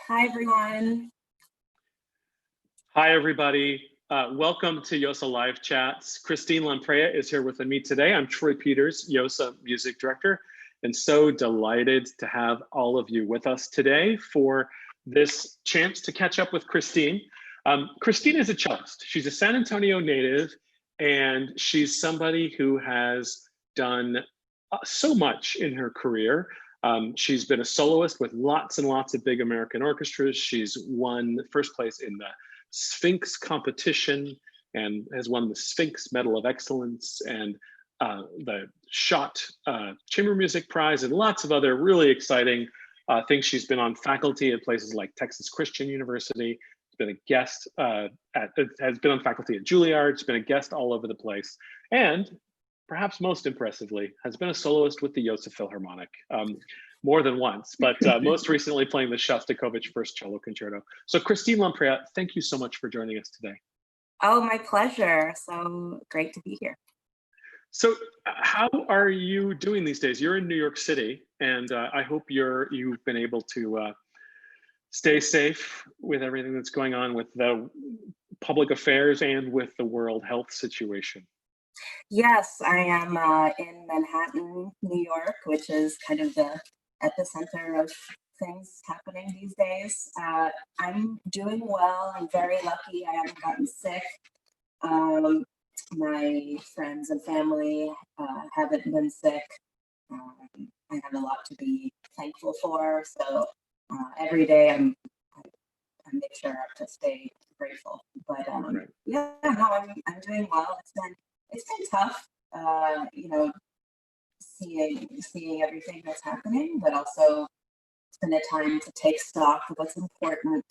Hi, everyone. Hi, everybody. Welcome to YOSA Live Chats. Christine Lamprea is here with me today. I'm Troy Peters, YOSA Music Director, and so delighted to have all of you with us today for this chance to catch up with Christine. Christine is a cellist. She's a San Antonio native, and she's somebody who has done so much in her career. She's been a soloist with lots and lots of big American orchestras. She's won first place in the Sphinx competition and has won the Sphinx Medal of Excellence and the Schott Chamber Music Prize and lots of other really exciting things. She's been on faculty at places like Texas Christian University. Been a guest has been on faculty at Juilliard. She's been a guest all over the place, and perhaps most impressively, has been a soloist with the YOSA Philharmonic more than once, but most recently playing the Shostakovich First Cello Concerto. So Christine Lamprea, thank you so much for joining us today. Oh, my pleasure. So great to be here. So how are you doing these days? You're in New York City, and I hope you've been able to stay safe with everything that's going on with the public affairs and with the world health situation. Yes, I am in Manhattan, New York, which is kind of the epicenter of things happening these days. I'm doing well. I'm very lucky. I haven't gotten sick. My friends and family haven't been sick. I have a lot to be thankful for. So every day I make sure to stay grateful. But yeah, no, I'm doing well. It's been tough, you know, seeing everything that's happening, but also it's been a time to take stock of what's important,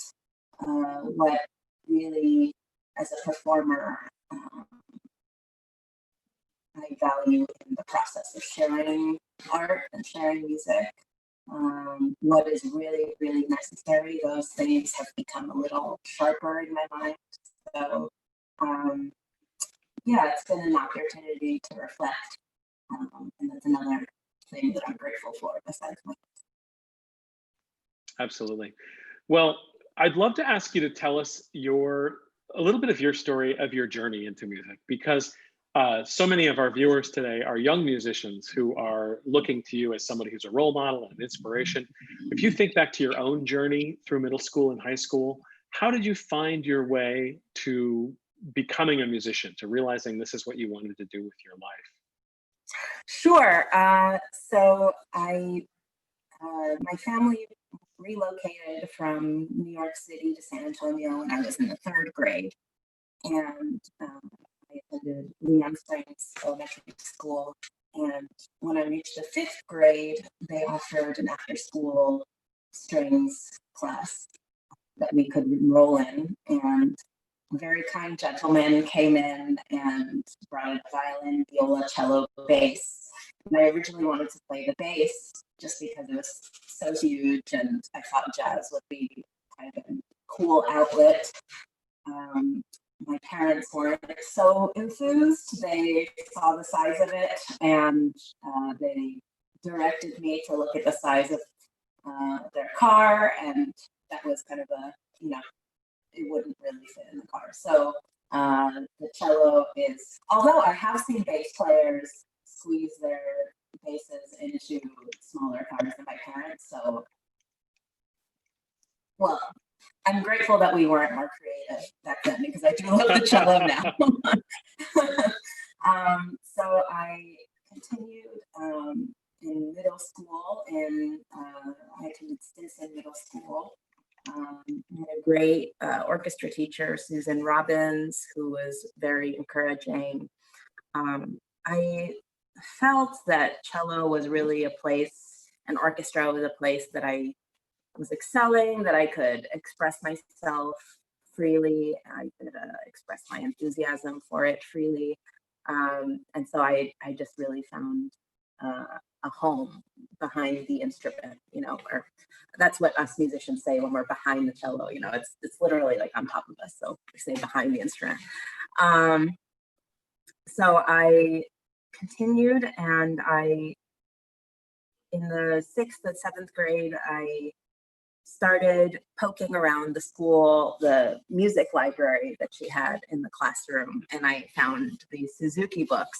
what really, as a performer, I value in the process of sharing art and sharing music. What is really, really necessary, those things have become a little sharper in my mind. So, yeah, it's been an opportunity to reflect. And that's another thing that I'm grateful for besides my. Absolutely. Well, I'd love to ask you to tell us a little bit of your story of your journey into music, because so many of our viewers today are young musicians who are looking to you as somebody who's a role model and an inspiration. If you think back to your own journey through middle school and high school, how did you find your way to becoming a musician, to realizing this is what you wanted to do with your life? Sure. So my family relocated from New York City to San Antonio when I was in the third grade, and I attended Leon Springs Elementary School. And when I reached the fifth grade, they offered an after-school strings class that we could enroll in, and a very kind gentleman came in and brought a violin, viola, cello, bass. And I originally wanted to play the bass just because it was so huge, and I thought jazz would be kind of a cool outlet. My parents weren't so enthused. They saw the size of it, and they directed me to look at the size of their car, and that was kind of it wouldn't really fit in the car. So the cello is, although I have seen bass players squeeze their basses into smaller cars than my parents. So, well, I'm grateful that we weren't more creative back then, because I do love the cello now. So I continued in middle school, and I attended Stinson Middle School. I had a great orchestra teacher, Susan Robbins, who was very encouraging. I felt that cello was really a place, an orchestra was a place that I was excelling, that I could express myself freely, I could express my enthusiasm for it freely. And so I just really found a home behind the instrument, or that's what us musicians say when we're behind the cello, it's literally like on top of us. So we say behind the instrument. So I continued, and in the 6th and 7th grade, I started poking around the school, the music library that she had in the classroom, and I found these Suzuki books.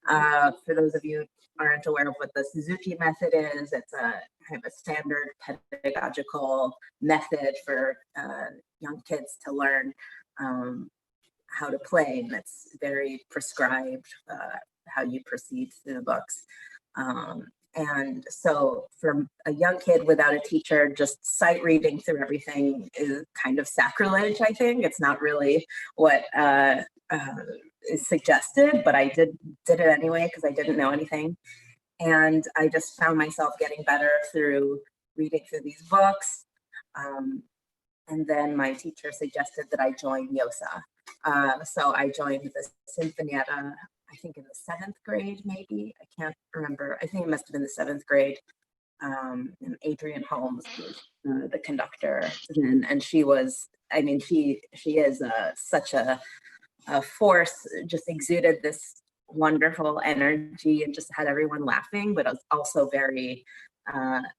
For those of you who aren't aware of what the Suzuki method is, it's a kind of a standard pedagogical method for young kids to learn how to play, and it's very prescribed how you proceed through the books. And so for a young kid without a teacher, just sight reading through everything is kind of sacrilege, I think. It's not really what is suggested, but I did it anyway because I didn't know anything. And I just found myself getting better through reading through these books. And then my teacher suggested that I join YOSA. So I joined the Sinfonietta, I think in the 7th grade, maybe. I can't remember. I think it must have been the 7th grade. And Adrienne Holmes was the conductor then, and she was, I mean, she is such a force, just exuded this wonderful energy and just had everyone laughing, but was also very,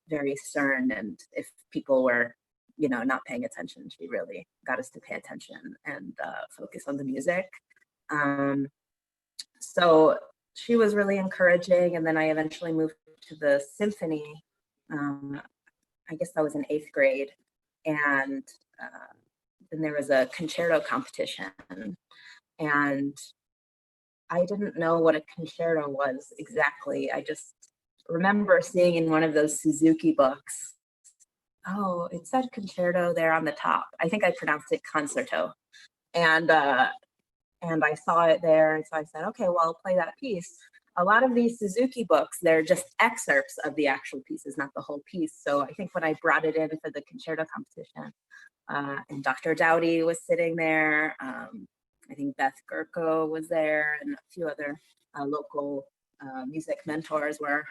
very stern. And if people were, you know, not paying attention, she really got us to pay attention and focus on the music. So she was really encouraging. And then I eventually moved to the symphony. I guess that was in 8th grade. And then there was a concerto competition. And I didn't know what a concerto was exactly. I just remember seeing in one of those Suzuki books, oh, it said concerto there on the top. I think I pronounced it concerto. And I saw it there. And so I said, okay, well, I'll play that piece. A lot of these Suzuki books, they're just excerpts of the actual pieces, not the whole piece. So I think when I brought it in for the concerto competition, and Dr. Dowdy was sitting there, I think Beth Gerko was there, and a few other local music mentors were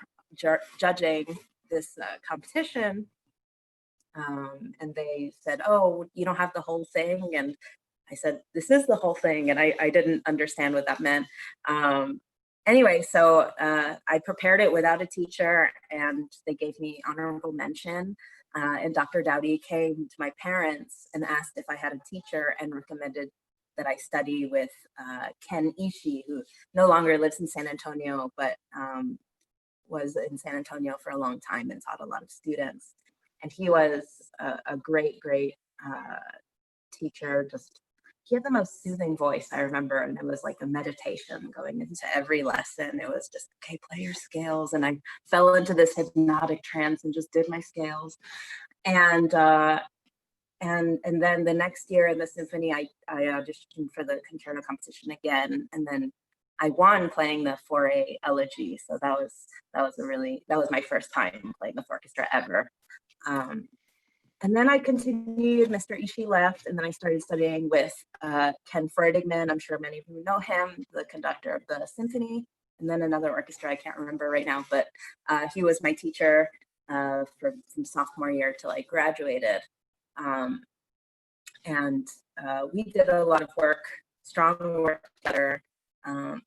judging this competition. And they said, oh, you don't have the whole thing. And I said, this is the whole thing. And I didn't understand what that meant. Anyway, so I prepared it without a teacher, and they gave me honorable mention. And Dr. Dowdy came to my parents and asked if I had a teacher and recommended that I study with Ken Ishii, who no longer lives in San Antonio, but was in San Antonio for a long time and taught a lot of students. And he was a great, great teacher. Just, he had the most soothing voice, I remember, and it was like a meditation going into every lesson. It was just, okay, play your scales. And I fell into this hypnotic trance and just did my scales. And then the next year in the symphony, I auditioned for the concerto competition again, and then I won playing the 4A elegy. So that was my first time playing with orchestra ever. And then I continued. Mr. Ishii left, and then I started studying with Ken Freudigman. I'm sure many of you know him, the conductor of the symphony, and then another orchestra I can't remember right now, but he was my teacher from sophomore year till I graduated. And we did a lot of work, strong work together,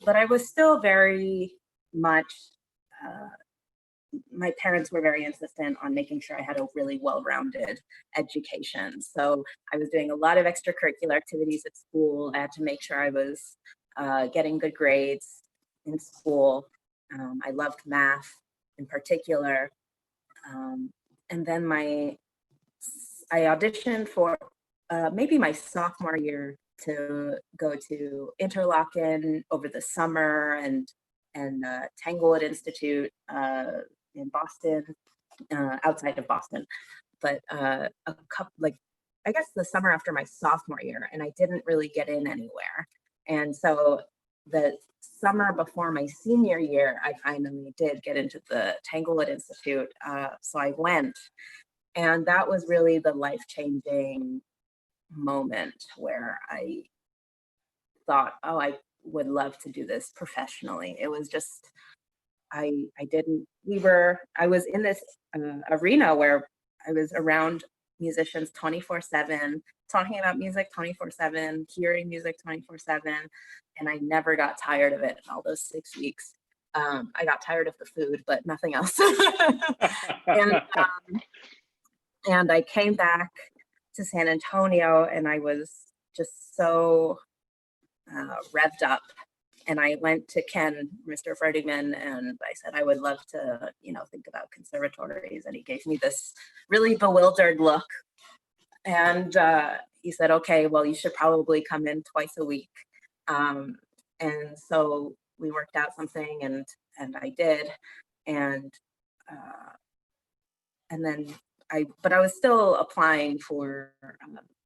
but I was still very much, my parents were very insistent on making sure I had a really well-rounded education. So I was doing a lot of extracurricular activities at school. I had to make sure I was getting good grades in school. I loved math in particular. And then I auditioned for maybe my sophomore year to go to Interlochen over the summer and Tanglewood Institute in Boston, outside of Boston, but a couple, like, I guess the summer after my sophomore year, and I didn't really get in anywhere. And so the summer before my senior year, I finally did get into the Tanglewood Institute. So I went, and that was really the life-changing moment where I thought, oh, I would love to do this professionally. It was just, I was in this arena where I was around musicians 24/7, talking about music 24/7, hearing music 24/7, and I never got tired of it in all those 6 weeks. I got tired of the food, but nothing else. And And I came back to San Antonio and I was just so revved up. And I went to Ken, Mr. Ferdigman, and I said, I would love to, think about conservatories. And he gave me this really bewildered look. And he said, okay, well, you should probably come in twice a week. And so we worked out something and I did. And and then but I was still applying for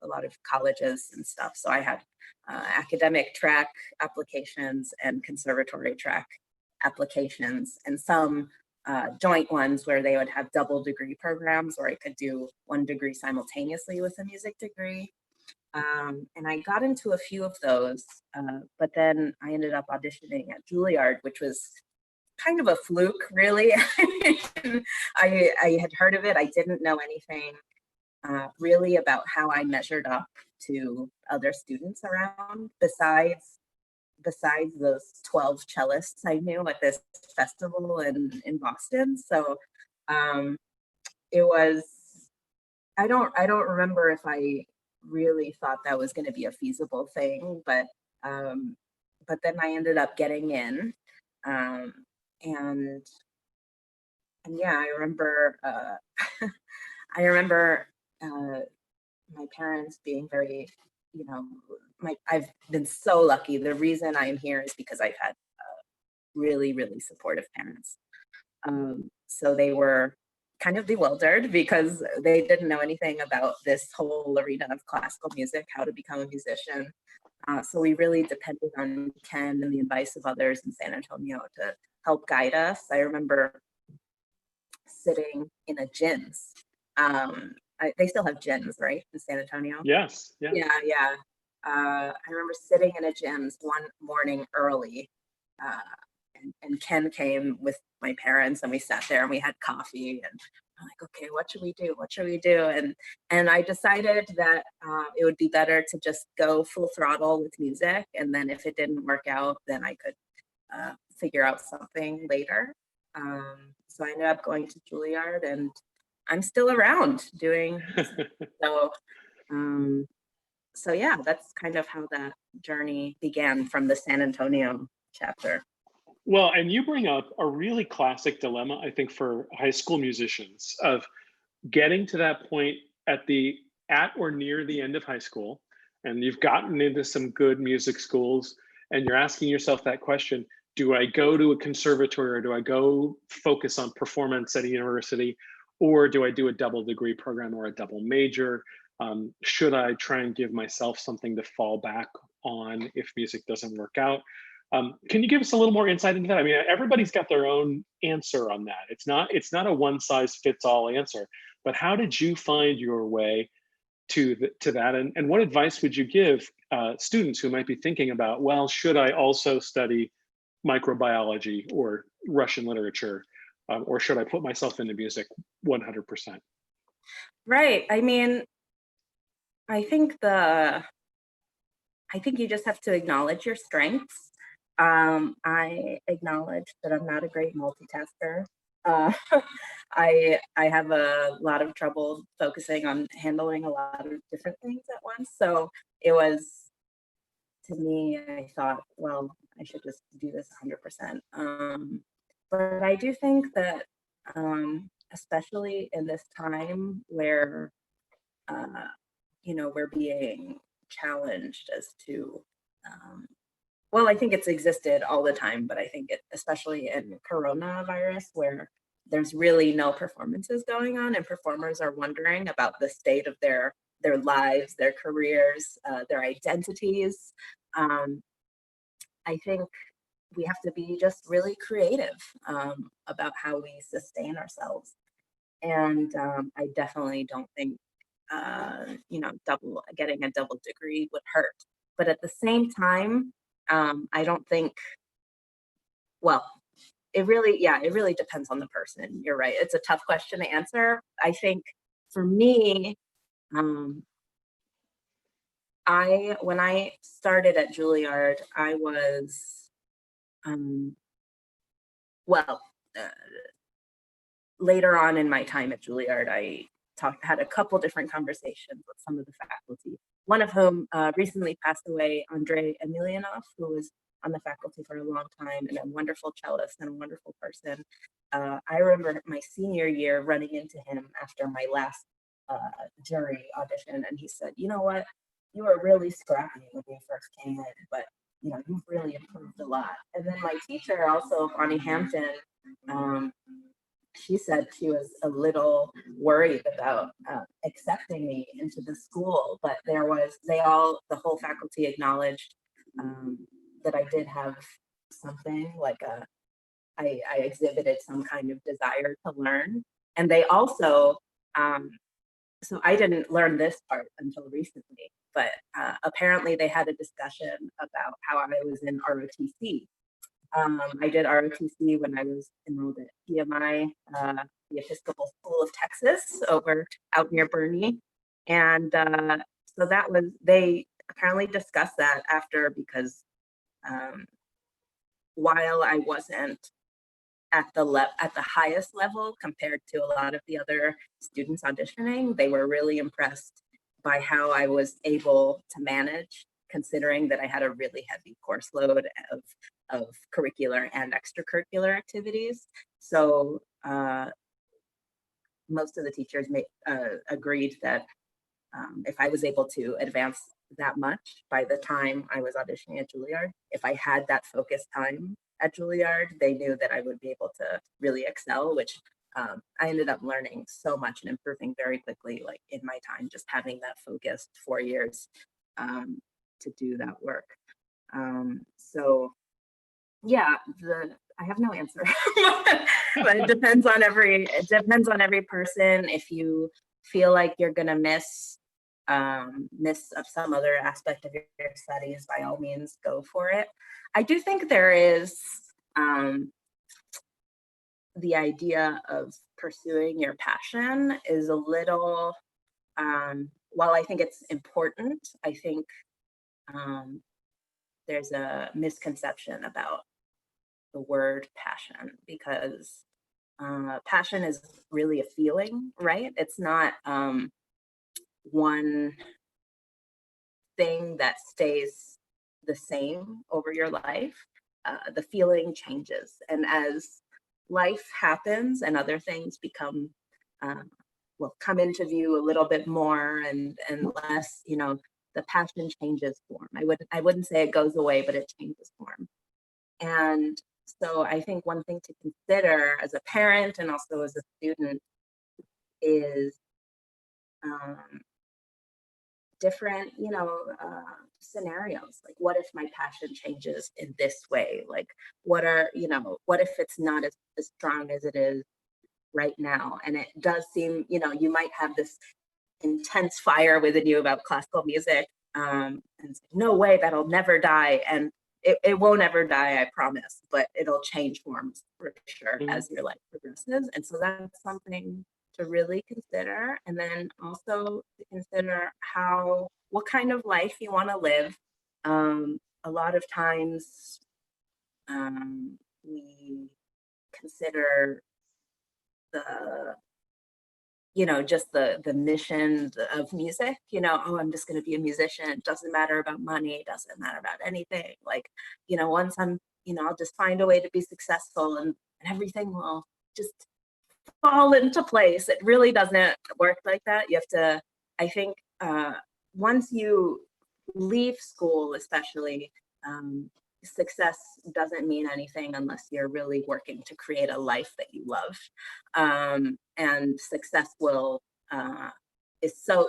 a lot of colleges and stuff. So I had academic track applications and conservatory track applications, and some joint ones where they would have double degree programs where I could do one degree simultaneously with a music degree. And I got into a few of those, but then I ended up auditioning at Juilliard, which was kind of a fluke, really. I had heard of it. I didn't know anything really about how I measured up to other students around, besides those 12 cellists I knew at this festival in Boston. So it was, I don't remember if I really thought that was going to be a feasible thing, but then I ended up getting in. Um, and yeah, I remember I remember my parents being very, I've been so lucky. The reason I'm here is because I've had really, really supportive parents. So they were kind of bewildered because they didn't know anything about this whole arena of classical music, how to become a musician. So we really depended on Ken and the advice of others in San Antonio to help guide us. I remember sitting in a gins. They still have gyms, right, in San Antonio? Yes. Yeah. Yeah. I remember sitting in a gyms one morning early, and Ken came with my parents, and we sat there and we had coffee, and I'm like, okay, what should we do? What should we do? And I decided that it would be better to just go full throttle with music, and then if it didn't work out, then I could figure out something later. So I ended up going to Juilliard, and I'm still around doing so. So yeah, that's kind of how that journey began from the San Antonio chapter. Well, and you bring up a really classic dilemma, I think, for high school musicians of getting to that point at or near the end of high school, and you've gotten into some good music schools, and you're asking yourself that question: do I go to a conservatory, or do I go focus on performance at a university, or do I do a double degree program or a double major? Should I try and give myself something to fall back on if music doesn't work out? Can you give us a little more insight into that? I mean, everybody's got their own answer on that. It's not a one size fits all answer. But how did you find your way to that? And what advice would you give students who might be thinking about, well, should I also study microbiology or Russian literature, or should I put myself into music 100%? Right. I mean, I think you just have to acknowledge your strengths. I acknowledge that I'm not a great multitasker. Uh, I have a lot of trouble focusing on handling a lot of different things at once. So it was, to me, I thought, well, I should just do this 100%. But I do think that, especially in this time where we're being challenged as to, well, I think it's existed all the time, but I think especially in coronavirus, where there's really no performances going on, and performers are wondering about the state of their lives, their careers, their identities. Um, I think we have to be just really creative about how we sustain ourselves. And I definitely don't think getting a double degree would hurt. But at the same time, I don't think, well, it really depends on the person. You're right. It's a tough question to answer. I think for me, um, when I started at Juilliard, I was, um, well, uh, later on in my time at Juilliard, I had a couple different conversations with some of the faculty, one of whom recently passed away, Andrei Emelianov, who was on the faculty for a long time and a wonderful cellist and a wonderful person. I remember my senior year running into him after my last jury audition, and he said, "You know what? You were really scrappy when you first came in, but you know, you've really improved a lot." And then my teacher, also Bonnie Hampton, she said she was a little worried about accepting me into the school, but the whole faculty acknowledged that I did have something like I exhibited some kind of desire to learn. And they also, so I didn't learn this part until recently, but apparently they had a discussion about how I was in ROTC. I did ROTC when I was enrolled at PMI, the Episcopal School of Texas, out near Bernie. And so they apparently discussed that after, because while I wasn't at the highest level compared to a lot of the other students auditioning, they were really impressed by how I was able to manage, considering that I had a really heavy course load of curricular and extracurricular activities. So most of the teachers agreed that if I was able to advance that much by the time I was auditioning at Juilliard, if I had that focused time at Juilliard, they knew that I would be able to really excel, which I ended up learning so much and improving very quickly, like in my time, just having that focused 4 years to do that work. So yeah, I have no answer, but it depends on every person. If you feel like you're gonna miss of some other aspect of your studies, by all means, go for it. I do think there is the idea of pursuing your passion is a little, while I think it's important, I think there's a misconception about the word passion, because passion is really a feeling, right? It's not one thing that stays the same over your life. The feeling changes, and as life happens and other things become come into view a little bit more and less, you know, the passion changes form. I wouldn't say it goes away, but it changes form. And so I think one thing to consider as a parent and also as a student is different, you know, scenarios. Like, what if my passion changes in this way? Like, what if it's not as strong as it is right now? And it does seem, you know, you might have this intense fire within you about classical music, and it's like, no way, that'll never die. And it won't ever die, I promise, but it'll change forms for sure as your life progresses. And so that's something to really consider. And then also to consider what kind of life you want to live. A lot of times we consider just the mission of music, oh, I'm just going to be a musician. It doesn't matter about money. It doesn't matter about anything. Like, once I'll just find a way to be successful and everything will just fall into place. It really doesn't work like that. You have to, I think, once you leave school, especially, success doesn't mean anything unless you're really working to create a life that you love. And success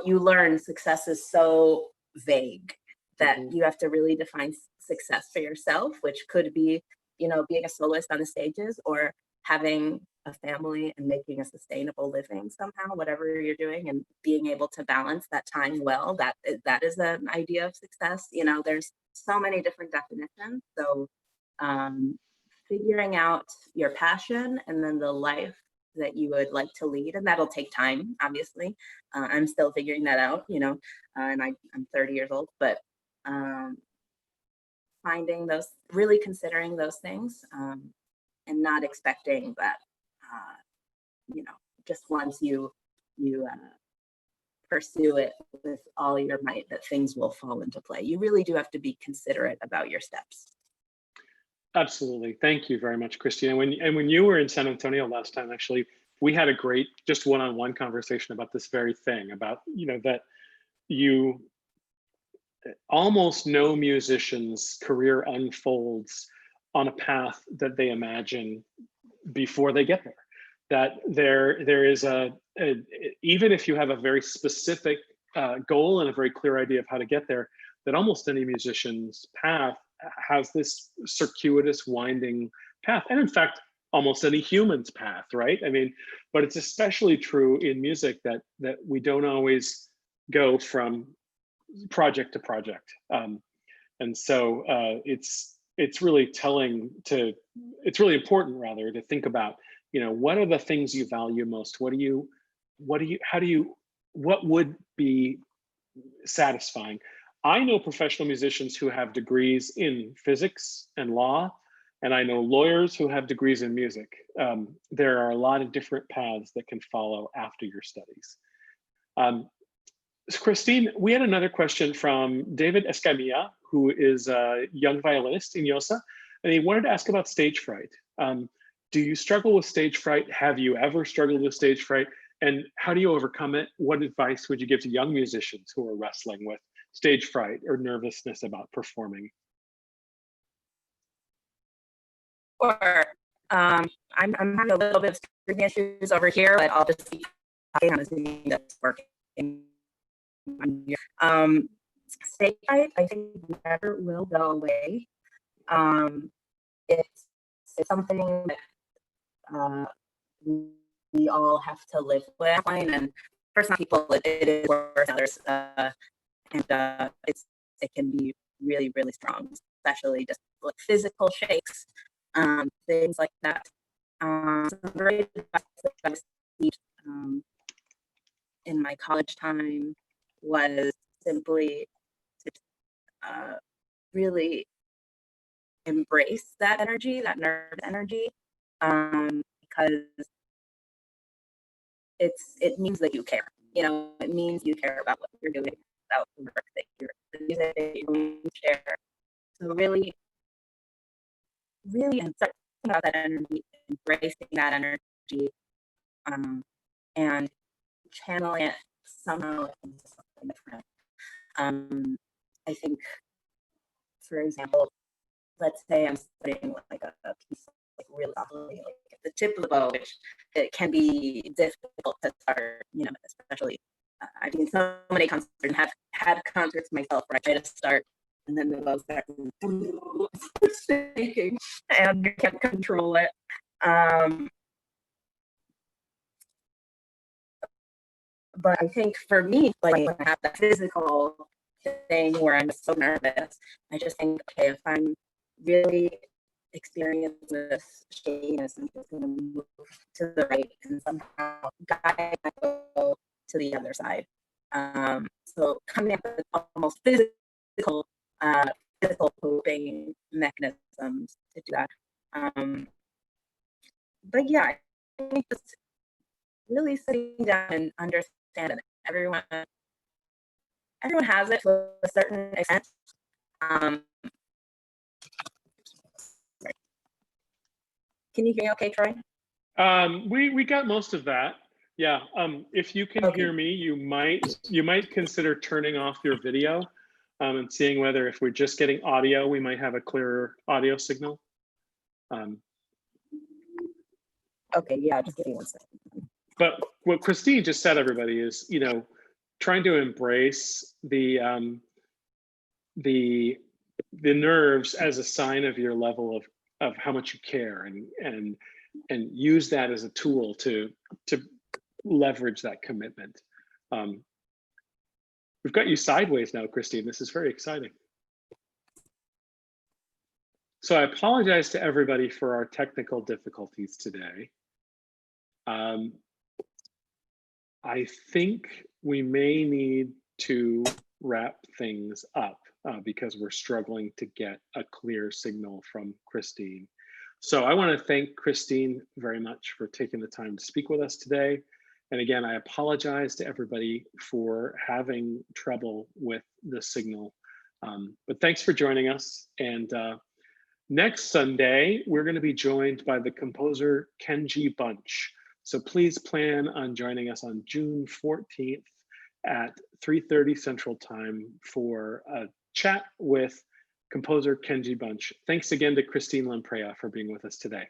you learn success is so vague that you have to really define success for yourself, which could be, being a soloist on the stages or having a family and making a sustainable living somehow, whatever you're doing, and being able to balance that time well. That is an idea of success. There's so many different definitions. So figuring out your passion and then the life that you would like to lead, and that'll take time, obviously. I'm still figuring that out, and I'm 30 years old, but really considering those things, and not expecting that, just once you pursue it with all your might, that things will fall into play. You really do have to be considerate about your steps. Absolutely. Thank you very much, Christine. And when you were in San Antonio last time, actually, we had a great just one-on-one conversation about this very thing, about, that you almost no musician's career unfolds on a path that they imagine before they get there. That there is even if you have a very specific goal and a very clear idea of how to get there, that almost any musician's path has this circuitous, winding path. And in fact, almost any human's path, right? I mean, but it's especially true in music that we don't always go from project to project. And so it's really it's really important rather to think about, what are the things you value most? What would be satisfying? I know professional musicians who have degrees in physics and law, and I know lawyers who have degrees in music. There are a lot of different paths that can follow after your studies. Christine, we had another question from David Escamilla, who is a young violinist in YOSA, and he wanted to ask about stage fright. Do you struggle with stage fright? Have you ever struggled with stage fright? And how do you overcome it? What advice would you give to young musicians who are wrestling with stage fright or nervousness about performing? Sure. I'm having a little bit of screen issues over here, but I'll just keep talking on a Zoom that's working. Stage fright, I think, never will go away. It's something that we all have to live with, and for some people it is worse than others, and it can be really, really strong, especially just like physical shakes, things like that. Some great advice that I received in my college time was simply to really embrace that energy, that nerve energy, because it means that you care. It means you care about what you're doing, about the work that the music that you're going to share. So really, and start thinking about that energy, embracing that energy, and channeling it somehow into something different. I think, for example, let's say I'm studying like a piece like really softly, like at the tip of the bow, which it can be difficult to start, especially I've seen so many concerts and have had concerts myself where I try to start and then the bow starts shaking and you can't control it. But I think for me, like when I have that physical thing where I'm so nervous, I just think, okay, if I'm really experiencing this shakiness, I'm just going to move to the right and somehow guide my bow to the other side. So coming up with almost physical coping mechanisms to do that. But yeah, I think just really sitting down and understanding that everyone has it to a certain extent. Can you hear me okay, Troy? We got most of that. Yeah. If you can hear me, you might consider turning off your video and seeing whether, if we're just getting audio, we might have a clearer audio signal. Okay, yeah, just give me 1 second. But what Christine just said, everybody, is trying to embrace the nerves as a sign of your level of how much you care, and use that as a tool to leverage that commitment. We've got you sideways now, Christine. This is very exciting. So I apologize to everybody for our technical difficulties today. I think we may need to wrap things up because we're struggling to get a clear signal from Christine. So I want to thank Christine very much for taking the time to speak with us today And again, I apologize to everybody for having trouble with the signal. But thanks for joining us. And next Sunday, we're going to be joined by the composer Kenji Bunch. So please plan on joining us on June 14th at 3:30 Central Time for a chat with composer Kenji Bunch. Thanks again to Christine Lamprea for being with us today.